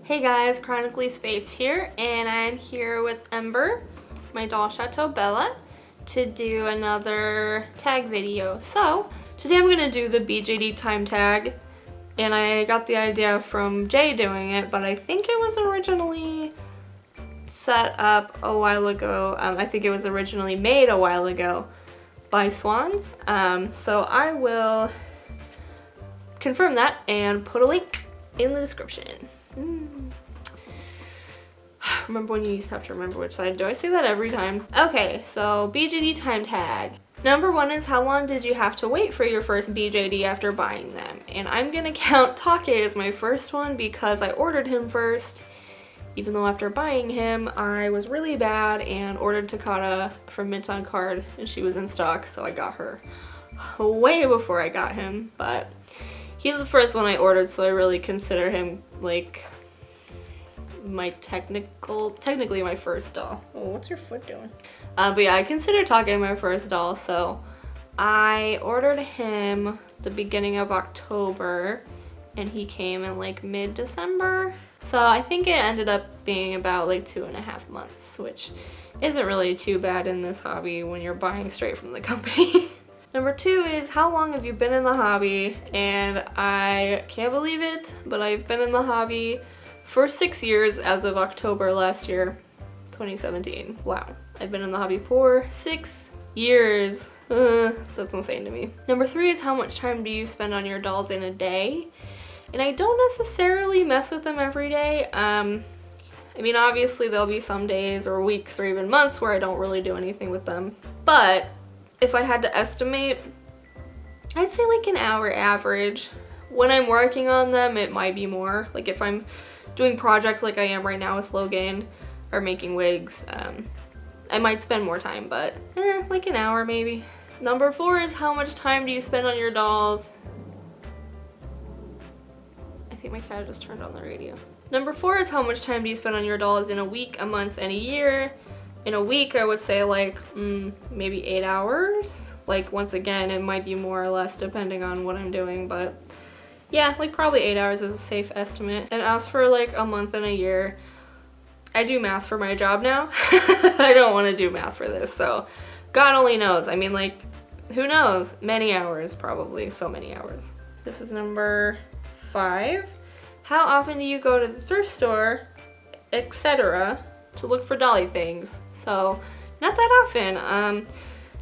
Hey guys, ChronicallySpaced here, and I'm here with Ember, my doll Chateau Bella, to do another tag video. So, today I'm going to do the BJD Time Tag, and I got the idea from Jay doing it, but I think it was originally set up a while ago. I think it was originally made a while ago by Swandzz. So I will confirm that and put a link in the description. Remember when you used to have to remember which side? Do I say that every time? Okay, so BJD Time Tag. Number one is how long did you have to wait for your first BJD after buying them? And I'm gonna count Take as my first one because I ordered him first, even though after buying him I was really bad and ordered Takata from Mint on Card and she was in stock, so I got her way before I got him. But he's the first one I ordered, so I really consider him like my technically my first doll. Oh, what's your foot doing? But yeah, I consider Take my first doll, so I ordered him the beginning of October and he came in like mid-December. So I think it ended up being about like 2.5 months, which isn't really too bad in this hobby when you're buying straight from the company. Number two is how long have you been in the hobby? And I can't believe it, but I've been in the hobby for 6 years as of October last year, 2017. Wow, I've been in the hobby for 6 years. That's insane to me. Number three is how much time do you spend on your dolls in a day? And I don't necessarily mess with them every day. I mean, obviously there'll be some days or weeks or even months where I don't really do anything with them. But if I had to estimate, I'd say like an hour average. When I'm working on them, it might be more. Like if I'm doing projects like I am right now with Logan or making wigs, I might spend more time, but like an hour maybe. Number four is how much time do you spend on your dolls? I think my cat just turned on the radio. Number four is how much time do you spend on your dolls in a week, a month, and a year? In a week, I would say like maybe 8 hours. Like once again, it might be more or less depending on what I'm doing, but yeah, like probably 8 hours is a safe estimate. And as for like a month and a year, I do math for my job now. I don't want to do math for this, so God only knows. I mean, like, who knows? Many hours, probably, so many hours. This is number 5. How often do you go to the thrift store, etc., to look for dolly things? So, not that often.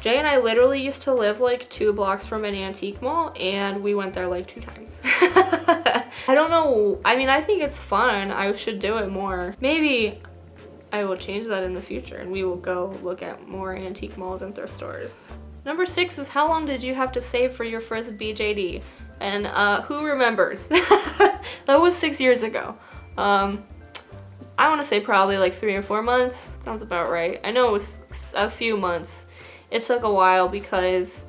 Jay and I literally used to live like 2 blocks from an antique mall, and we went there like 2 times. I don't know. I mean, I think it's fun. I should do it more. Maybe I will change that in the future and we will go look at more antique malls and thrift stores. Number 6 is how long did you have to save for your first BJD? And who remembers? That was 6 years ago. I want to say probably like 3 or 4 months. Sounds about right. I know it was a few months. It took a while because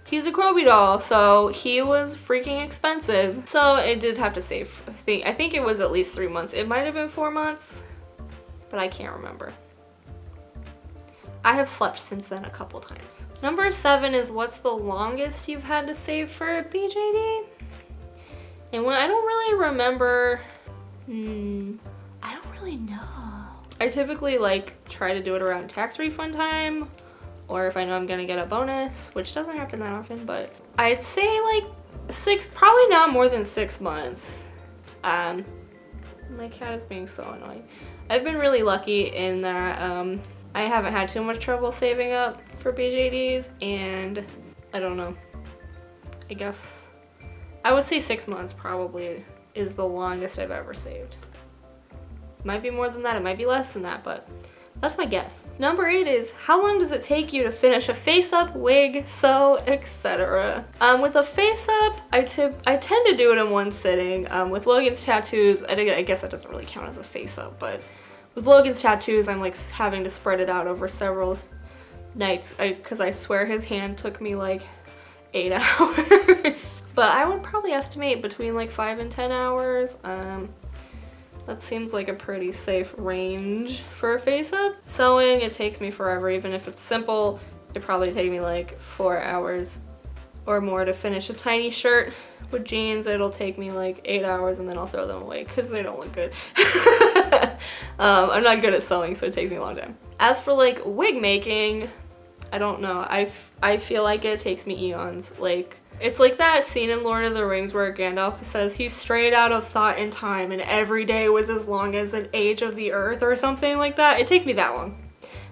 he's a Kroby doll, so he was freaking expensive. So I did have to save. I think it was at least 3 months. It might have been 4 months, but I can't remember. I have slept since then a couple times. Number 7 is what's the longest you've had to save for a BJD? And when I don't really remember, I don't really know. I typically like try to do it around tax refund time, or if I know I'm gonna get a bonus, which doesn't happen that often, but I'd say like 6, probably not more than 6 months. My cat is being so annoying. I've been really lucky in that I haven't had too much trouble saving up for BJDs, and I don't know. I guess I would say 6 months probably is the longest I've ever saved. Might be more than that, it might be less than that, but that's my guess. Number 8 is how long does it take you to finish a face-up, wig, sew, etc.? With a face-up, I tend to do it in one sitting. With Logan's tattoos, I guess that doesn't really count as a face-up, but with Logan's tattoos, I'm like having to spread it out over several nights because I swear his hand took me like 8 hours. But I would probably estimate between like 5 and 10 hours. That seems like a pretty safe range for a face-up. Sewing, it takes me forever. Even if it's simple, it probably take me like 4 hours or more to finish a tiny shirt. With jeans, it'll take me like 8 hours and then I'll throw them away because they don't look good. I'm not good at sewing, so it takes me a long time. As for like wig making, I don't know. I feel like it takes me eons. Like, it's like that scene in Lord of the Rings where Gandalf says he's straight out of thought and time and every day was as long as an age of the earth or something like that. It takes me that long.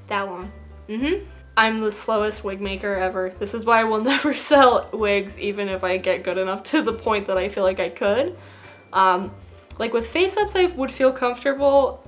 That long. I'm the slowest wig maker ever. This is why I will never sell wigs even if I get good enough to the point that I feel like I could. Like with face-ups, I would feel comfortable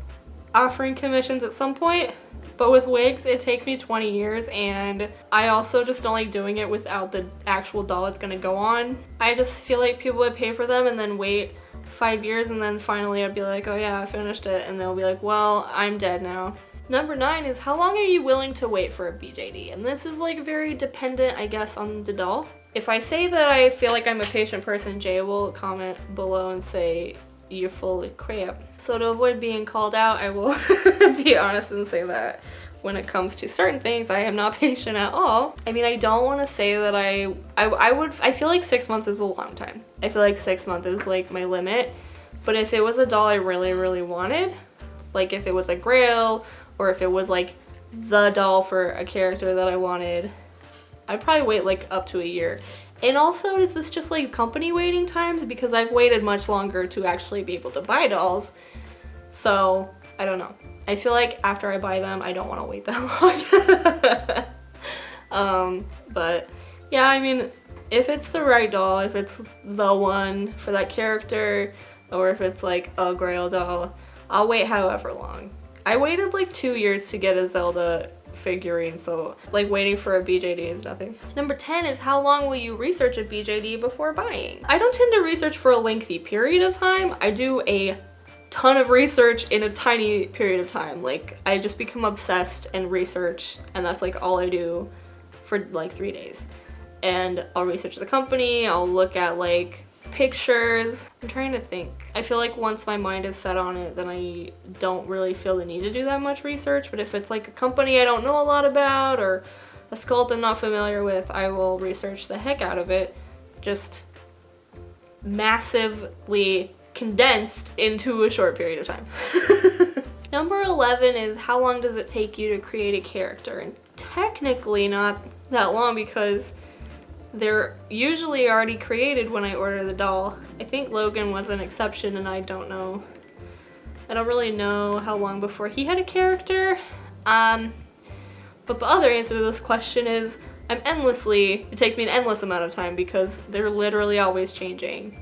offering commissions at some point. But with wigs, it takes me 20 years and I also just don't like doing it without the actual doll it's gonna go on. I just feel like people would pay for them and then wait 5 years and then finally I'd be like, oh yeah, I finished it. And they'll be like, well, I'm dead now. Number 9 is how long are you willing to wait for a BJD? And this is like very dependent, I guess, on the doll. If I say that I feel like I'm a patient person, Jay will comment below and say, you're full of crap. So to avoid being called out, I will be honest and say that when it comes to certain things, I am not patient at all. I mean, I don't want to say that I feel like 6 months is a long time. I feel like 6 months is like my limit. But if it was a doll I really, really wanted, like if it was a Grail or if it was like the doll for a character that I wanted, I'd probably wait like up to a year. And also, is this just like company waiting times? Because I've waited much longer to actually be able to buy dolls. So, I don't know. I feel like after I buy them, I don't want to wait that long. But yeah, I mean, if it's the right doll, if it's the one for that character, or if it's like a Grail doll, I'll wait however long. I waited like 2 years to get a Zelda figurine, so like waiting for a BJD is nothing. Number 10 is how long will you research a BJD before buying? I don't tend to research for a lengthy period of time. I do a ton of research in a tiny period of time. Like I just become obsessed and research, and that's like all I do for like 3 days. And I'll research the company, I'll look at like pictures. I'm trying to think. I feel like once my mind is set on it, then I don't really feel the need to do that much research. But if it's like a company I don't know a lot about or a sculpt I'm not familiar with, I will research the heck out of it. Just massively condensed into a short period of time. Number 11 is how long does it take you to create a character? And technically not that long because they're usually already created when I order the doll. I think Logan was an exception and I don't know. I don't really know how long before he had a character. But the other answer to this question is it takes me an endless amount of time because they're literally always changing.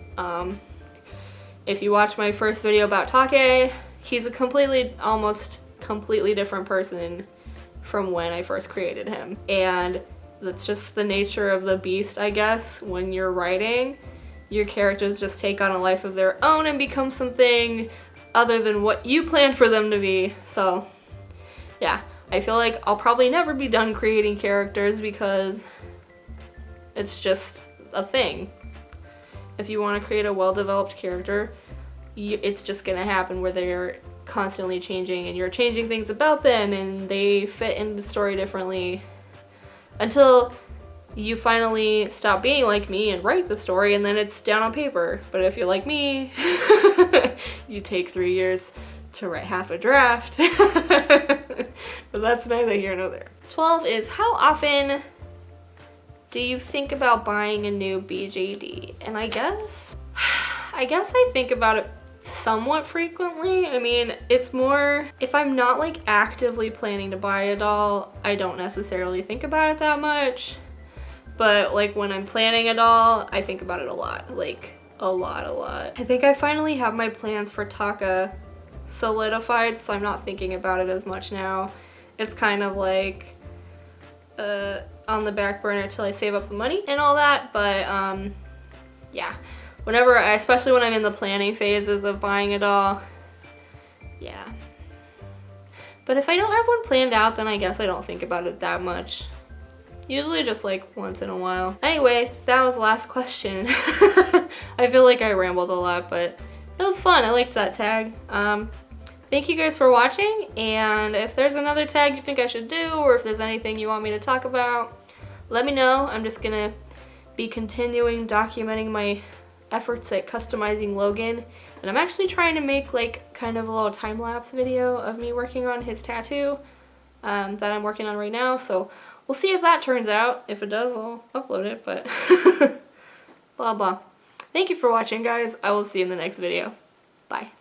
If you watch my first video about Take, he's a almost completely different person from when I first created him. And that's just the nature of the beast, I guess. When you're writing, your characters just take on a life of their own and become something other than what you planned for them to be. So yeah, I feel like I'll probably never be done creating characters because it's just a thing. If you want to create a well-developed character, it's just gonna happen where they're constantly changing and you're changing things about them and they fit in the story differently until you finally stop being like me and write the story and then it's down on paper. But if you're like me, you take 3 years to write half a draft. But that's neither here nor there. 12 is how often do you think about buying a new BJD? And I guess I think about it somewhat frequently. I mean, it's more, if I'm not like actively planning to buy a doll, I don't necessarily think about it that much. But like when I'm planning a doll, I think about it a lot, like a lot. I think I finally have my plans for Taka solidified, so I'm not thinking about it as much now. It's kind of like on the back burner till I save up the money and all that, but yeah. Especially when I'm in the planning phases of buying a doll, yeah. But if I don't have one planned out, then I guess I don't think about it that much. Usually just like once in a while. Anyway, that was the last question. I feel like I rambled a lot, but it was fun. I liked that tag. Thank you guys for watching, and if there's another tag you think I should do, or if there's anything you want me to talk about, let me know. I'm just gonna be continuing documenting my efforts at customizing Logan, and I'm actually trying to make like kind of a little time-lapse video of me working on his tattoo that I'm working on right now, so we'll see if that turns out. If it does, I'll upload it, but blah blah. Thank you for watching, guys. I will see you in the next video. Bye.